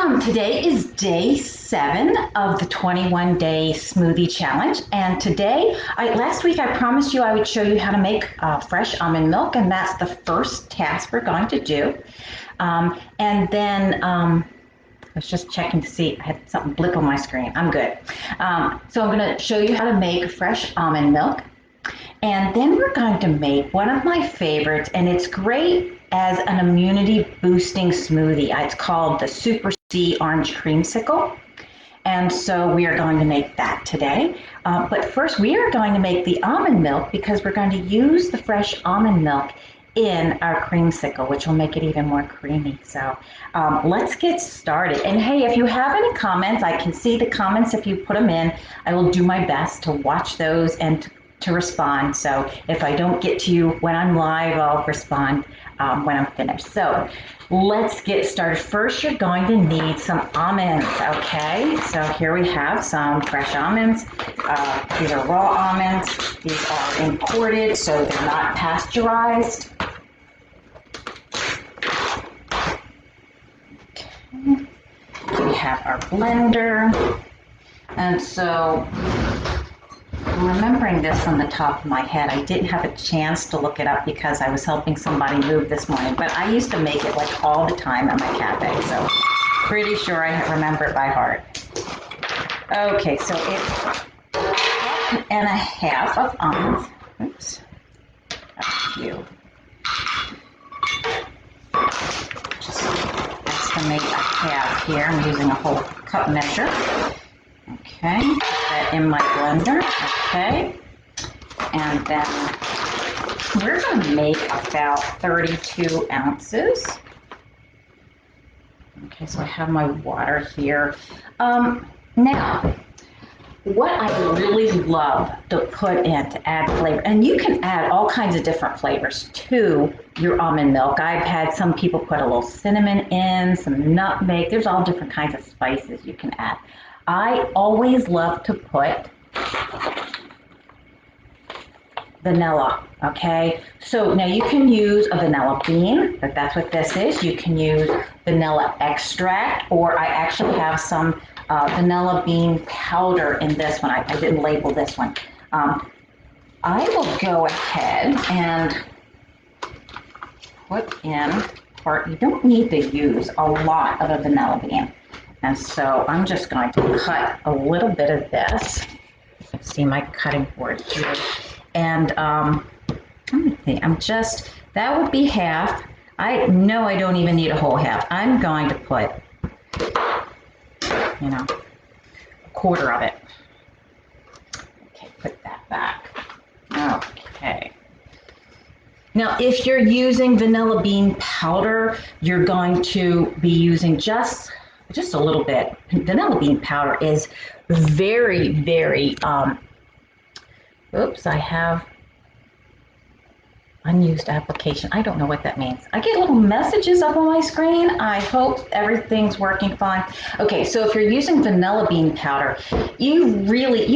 Today is day 7 of the 21-day smoothie challenge, and today, last week I promised you I would show you how to make fresh almond milk, and that's the first task we're going to do. And then I was just checking to see, I had something blip on my screen. I'm good. So I'm going to show you how to make fresh almond milk. And then we're going to make one of my favorites, and it's great as an immunity boosting smoothie. It's called the Super C Orange Creamsicle. And so we are going to make that today. But first we are going to make the almond milk because we're going to use the fresh almond milk in our creamsicle, which will make it even more creamy. So let's get started. And hey, if you have any comments, I can see the comments if you put them in. I will do my best to watch those and to respond. So if I don't get to you when I'm live, I'll respond when I'm finished. So let's get started. First, you're going to need some almonds, okay? So here we have some fresh almonds. These are raw almonds. These are imported, so they're not pasteurized. Okay. We have our blender. And so I'm remembering this from the top of my head. I didn't have a chance to look it up because I was helping somebody move this morning, but I used to make it like all the time at my cafe, so pretty sure I remember it by heart. Okay, so it's a cup and a half of almonds. Oops, that's a few. Just estimate a half here. I'm using a whole cup measure. Okay, put that in my blender, okay, and then we're going to make about 32 ounces. Okay, so I have my water here. Now, what I really love to put in to add flavor, and you can add all kinds of different flavors to your almond milk. I've had some people put a little cinnamon in, some nutmeg. There's all different kinds of spices you can add. I always love to put vanilla, okay? So now you can use a vanilla bean, but that's what this is. You can use vanilla extract, or I actually have some vanilla bean powder in this one. I didn't label this one. I will go ahead and put in, or you don't need to use a lot of a vanilla bean. And so I'm just going to cut a little bit of this. See my cutting board here. And let me see, that would be half. I know I don't even need a whole half. I'm going to put, a quarter of it. Okay, put that back. Okay. Now, if you're using vanilla bean powder, you're going to be using just a little bit. Vanilla bean powder is very, very, oops, I have unused application. I don't know what that means. I get little messages up on my screen. I hope everything's working fine. Okay, so if you're using vanilla bean powder, you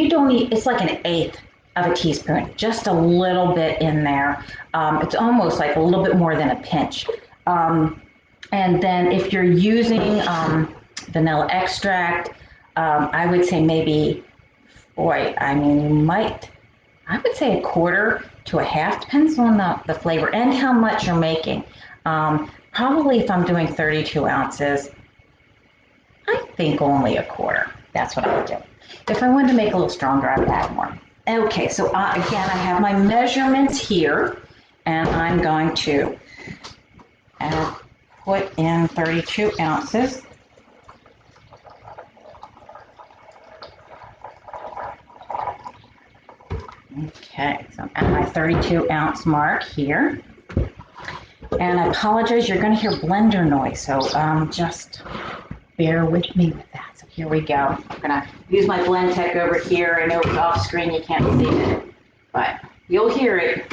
don't need, it's like 1/8 of a teaspoon, just a little bit in there. It's almost like a little bit more than a pinch. And then if you're using vanilla extract, I would say maybe, I would say a quarter to a half, depends on the flavor and how much you're making. Probably if I'm doing 32 ounces, I think only a quarter. That's what I would do. If I wanted to make a little stronger, I would add more. Okay, so again, I have my measurements here, and I'm going to put in 32 ounces. Okay, so I'm at my 32 ounce mark here. And I apologize, you're going to hear blender noise, so just bear with me with that. So here we go. I'm going to use my blend tech over here. I know it's off screen, you can't see it, but you'll hear it.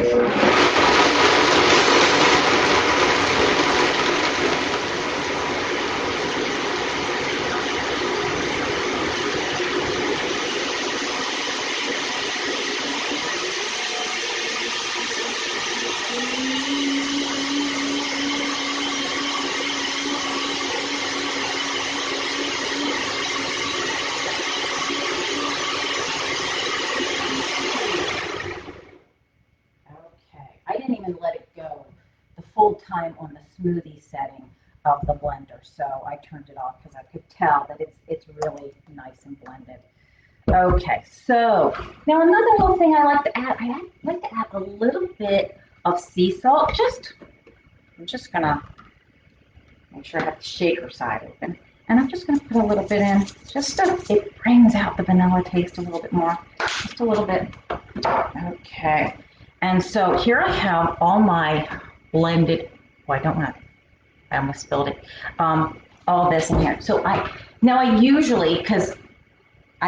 time on the smoothie setting of the blender. So I turned it off because I could tell that it's really nice and blended. Okay, so now another little thing I like to add, I like to add a little bit of sea salt. I'm just gonna make sure I have the shaker side open. And I'm just gonna put a little bit in, just so it brings out the vanilla taste a little bit more. Just a little bit. Okay. And so here I have all my blended, oh, I almost spilled it. All this in here. So I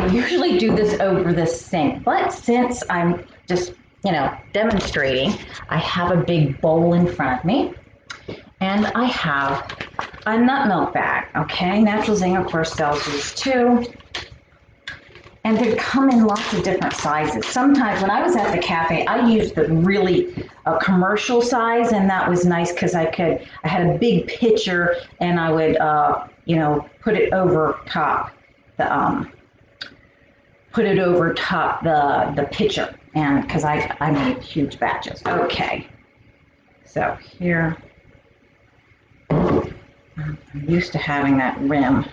usually do this over the sink, but since I'm just, demonstrating, I have a big bowl in front of me, and I have a nut milk bag, okay? Natural Zing, of course, sells these too. And they come in lots of different sizes. Sometimes when I was at the cafe, I used the really commercial size, and that was nice because I had a big pitcher, and I would, put it over top the pitcher, and because I made huge batches. Okay, so here I'm used to having that rim.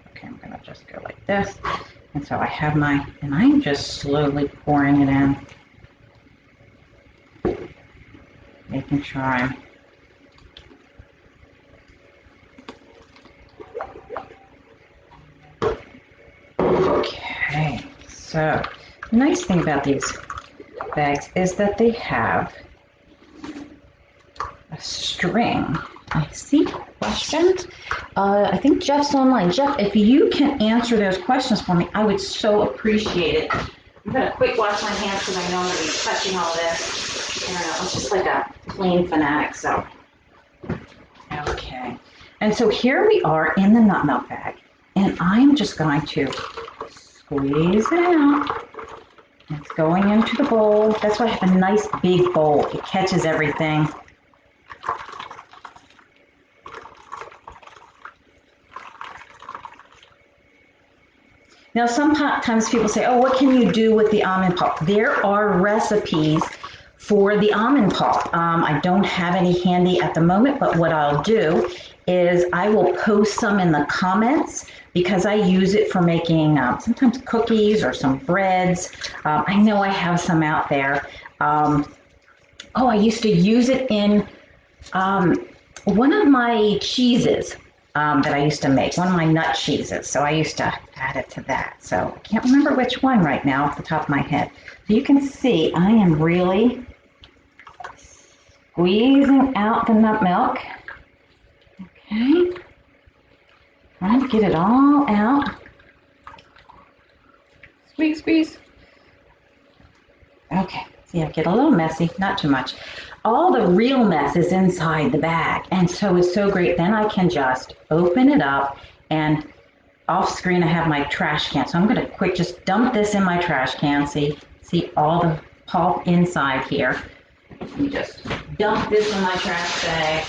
Okay, I'm gonna just go like this. And so I have and I'm just slowly pouring it in, making sure I'm okay. So the nice thing about these bags is that they have a string. I see questions. I think Jeff's online. Jeff, if you can answer those questions for me, I would so appreciate it. I'm going to quick wash my hands because I know I'm going to be touching all this. I don't know, I'm just like a clean fanatic, so. Okay. And so here we are in the nut milk bag, and I'm just going to squeeze it out. It's going into the bowl. That's why I have a nice big bowl. It catches everything. Now, sometimes people say, oh, what can you do with the almond pulp? There are recipes for the almond pulp. I don't have any handy at the moment, but what I'll do is I will post some in the comments because I use it for making sometimes cookies or some breads. I know I have some out there. I used to use it in one of my cheeses. That I used to make, one of my nut cheeses. So I used to add it to that. So I can't remember which one right now off the top of my head. So you can see I am really squeezing out the nut milk. Okay. Trying to get it all out. Squeeze, squeeze. Okay. See, I get a little messy, not too much. All the real mess is inside the bag, and so it's so great. Then I can just open it up, and off screen I have my trash can. So I'm going to just dump this in my trash can. See all the pulp inside here. Let me just dump this in my trash bag.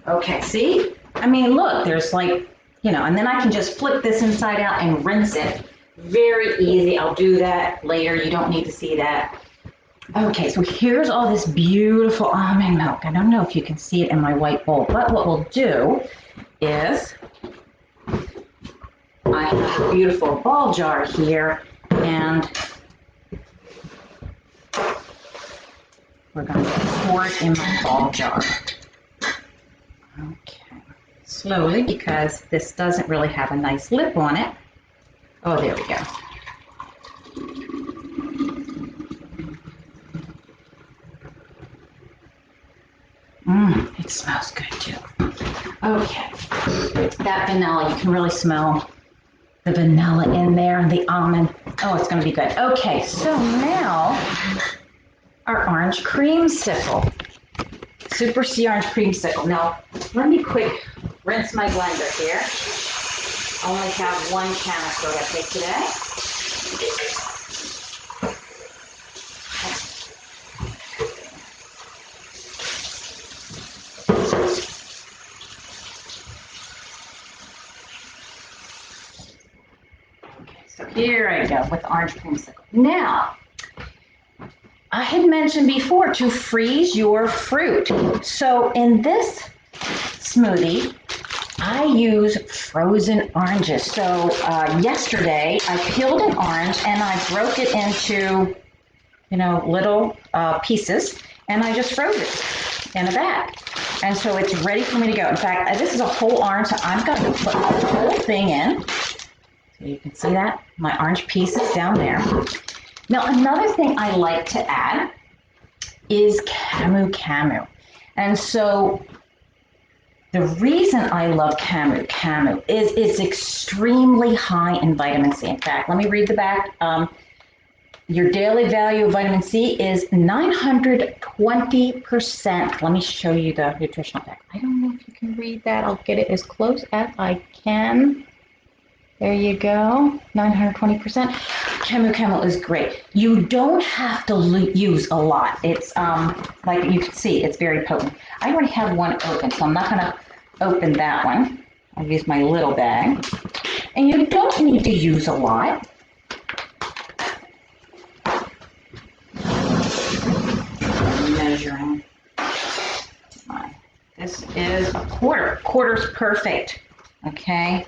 Okay, see? I mean, look, there's and then I can just flip this inside out and rinse it. Very easy. I'll do that later. You don't need to see that. Okay, so here's all this beautiful almond milk. I don't know if you can see it in my white bowl, but what we'll do is I have a beautiful ball jar here, and we're going to pour it in my ball jar. Okay, slowly because this doesn't really have a nice lip on it. Oh, there we go. It smells good too. Okay, that vanilla, you can really smell the vanilla in there and the almond. Oh, it's going to be good. Okay, so now our orange creamsicle. Super C orange creamsicle. Now, let me quick rinse my blender here. I only have one canister with me today. Okay, so here I go with orange creamsicle. Now, I had mentioned before to freeze your fruit. So in this smoothie, I use frozen oranges. So yesterday I peeled an orange and I broke it into, little pieces, and I just froze it in a bag. And so it's ready for me to go. In fact, this is a whole orange, so I'm going to put the whole thing in. So you can see that, my orange pieces down there. Now, another thing I like to add is camu. And so the reason I love camu is it's extremely high in vitamin C. In fact, let me read the back. Your daily value of vitamin C is 920%. Let me show you the nutritional fact. I don't know if you can read that. I'll get it as close as I can. There you go, 920%. Camu is great. You don't have to use a lot. It's like you can see, it's very potent. I already have one open, so I'm not going to open that one. I'll use my little bag. And you don't need to use a lot. Measuring. This is a quarter. Quarter's perfect. Okay.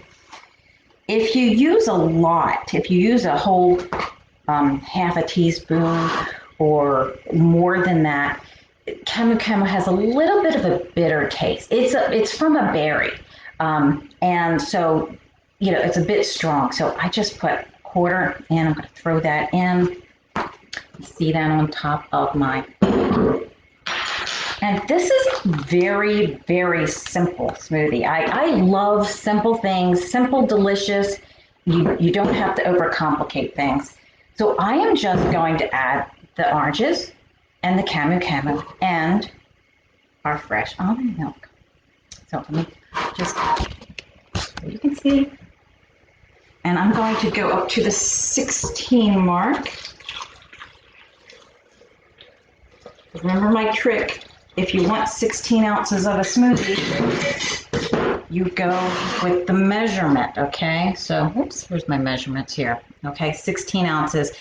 If you use a lot, if you use a whole half a teaspoon or more than that, camu has a little bit of a bitter taste. It's from a berry, and so it's a bit strong. So I just put a quarter in. I'm going to throw that in. See that on top of my. And this is very, very simple smoothie. I love simple things, simple, delicious. You don't have to overcomplicate things. So I am just going to add the oranges and the camu and our fresh almond milk. So let me just, so you can see. And I'm going to go up to the 16 mark. Remember my trick. If you want 16 ounces of a smoothie, you go with the measurement, okay? So, oops, here's my measurements here. Okay, 16 ounces.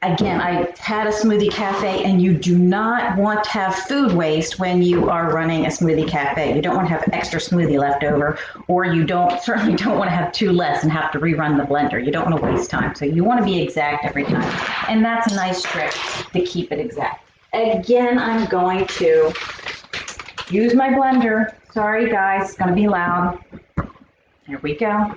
Again, I had a smoothie cafe, and you do not want to have food waste when you are running a smoothie cafe. You don't want to have extra smoothie left over, or you certainly don't want to have two less and have to rerun the blender. You don't want to waste time. So you want to be exact every time. And that's a nice trick to keep it exact. Again, I'm going to use my blender. Sorry, guys, it's going to be loud. Here we go.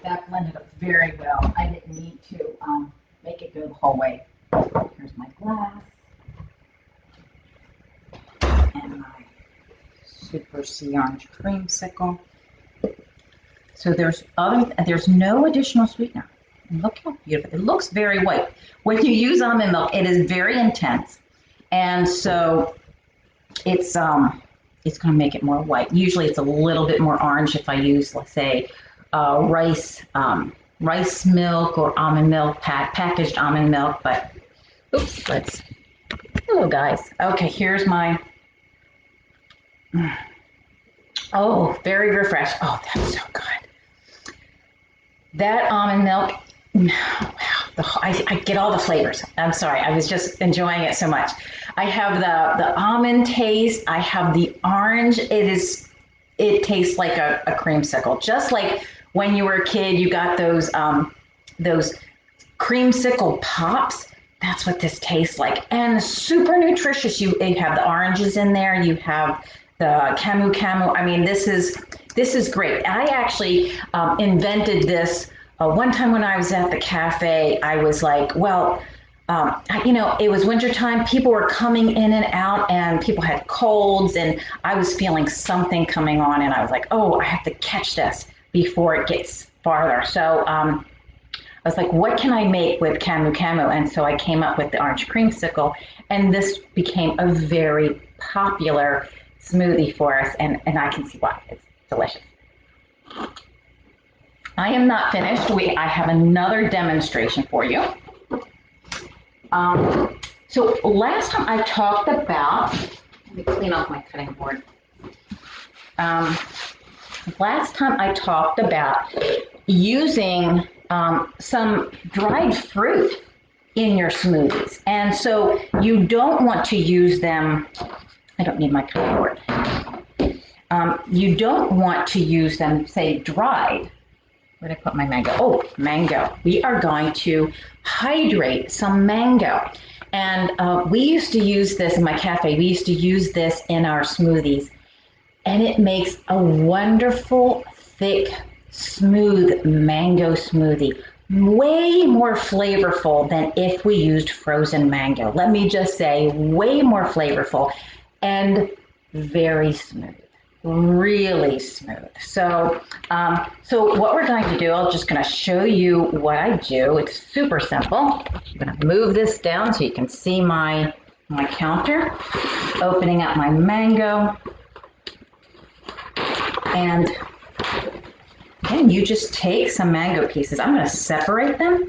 That blended up very well. I didn't need to make it go the whole way. Here's my glass and my Super Sea Orange creamsicle. So there's no additional sweetener. And look how beautiful. It looks very white. When you use almond milk, it is very intense. And so it's going to make it more white. Usually it's a little bit more orange if I use, let's say, rice milk or almond milk, packaged almond milk. But oops, hello guys. Okay, here's my, oh, very refreshed. Oh, that's so good. That almond milk, wow, I get all the flavors. I'm sorry, I was just enjoying it so much. I have the almond taste. I have the orange. It tastes like a creamsicle, just like when you were a kid, you got those creamsicle pops. That's what this tastes like, and super nutritious. You have the oranges in there. You have the camu. I mean, this is great. I actually invented this one time when I was at the cafe. I was like, well, it was wintertime. People were coming in and out, and people had colds, and I was feeling something coming on, and I was like, oh, I have to catch this before it gets farther. So I was like, what can I make with Camu Camu? And so I came up with the orange creamsicle, and this became a very popular smoothie for us, and I can see why. It's delicious. I am not finished. I have another demonstration for you. So last time I talked about, let me clean off my cutting board. Last time I talked about using some dried fruit in your smoothies. And so you don't want to use them, I don't need my cutting board. You don't want to use them, say, dried. Where did I put my mango? Oh, mango. We are going to hydrate some mango. And we used to use this in my cafe. We used to use this in our smoothies. And it makes a wonderful, thick, smooth mango smoothie. Way more flavorful than if we used frozen mango. Let me just say, way more flavorful and very smooth. Really smooth. So what we're going to do, I'm just going to show you what I do. It's super simple. I'm going to move this down so you can see my counter. Opening up my mango. And then you just take some mango pieces. I'm going to separate them.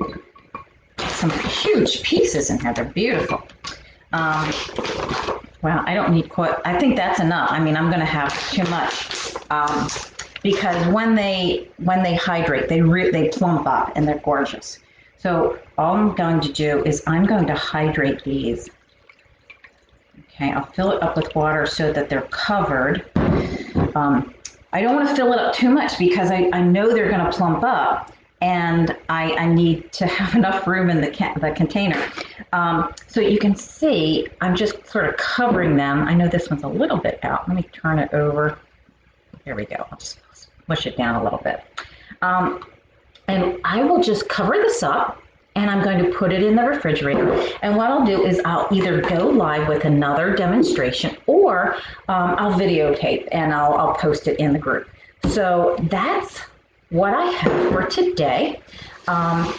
Some huge pieces in here. They're beautiful. Well, I don't need quite, I think that's enough. I mean, I'm going to have too much because when they hydrate, they plump up and they're gorgeous. So all I'm going to do is I'm going to hydrate these. Okay, I'll fill it up with water so that they're covered. I don't want to fill it up too much because I know they're going to plump up, and I need to have enough room in the container. So you can see I'm just sort of covering them. I know this one's a little bit out. Let me turn it over. There we go. I'll just push it down a little bit. And I will just cover this up, and I'm going to put it in the refrigerator. And what I'll do is I'll either go live with another demonstration, or I'll videotape and I'll post it in the group. So that's what I have for today. And